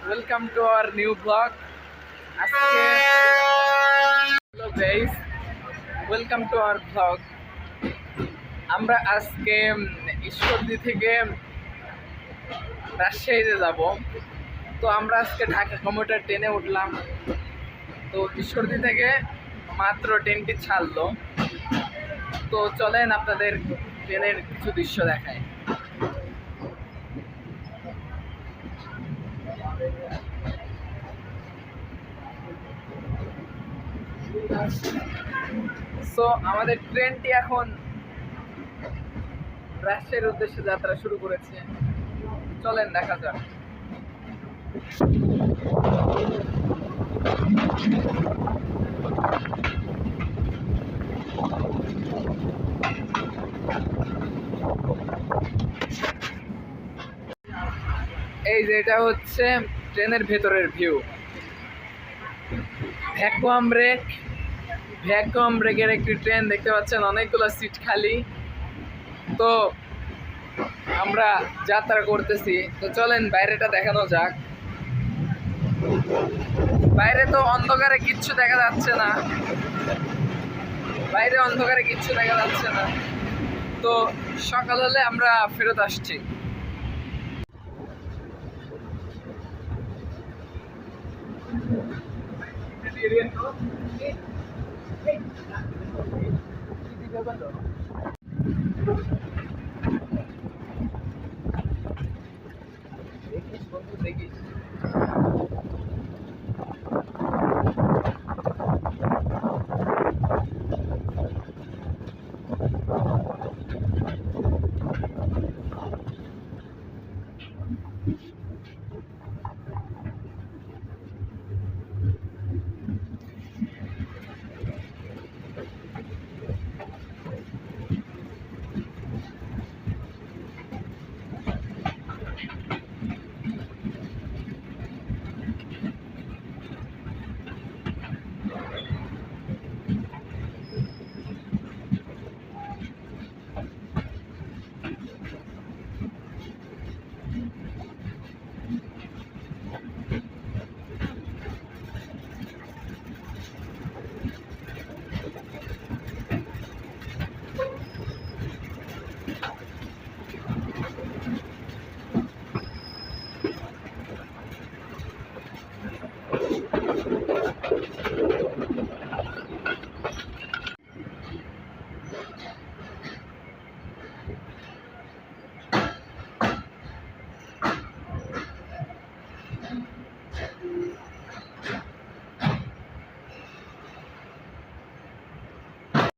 Welcome to our new blog. আজকে hello guys, welcome to our blog. আমরা আজকে ঈশ্বরদী থেকে রাজশাহীতে যাব। তো আমরা আজকে ঢাকা কমিউটার ট্রেনে উঠলাম। তো ঈশ্বরদী থেকে মাত্র ট্রেনটি ছাড়লো। তো চলেন আপনাদের ট্রেনের কিছু দৃশ্য দেখায়। সো আমাদের ট্রেনটি এখন রাজশাহীর উদ্দেশ্যে যাত্রা শুরু করেছে। চলেন দেখা যাক। এই যে এটা হচ্ছে ট্রেনের ভেতরের ভিউ। ভ্যাকুয়াম ব্রেকের একটি ট্রেন দেখতে পাচ্ছেন, অনেকগুলো সিট খালি। তো আমরা যাত্রা করতেছি। তো চলেন বাইরেটা দেখানো যাক। বাইরে তো অন্ধকারে কিচ্ছু দেখা যাচ্ছে না, তো সকাল হলে আমরা ফেরত আসছি। দেখিস বন্ধু, দেখিস।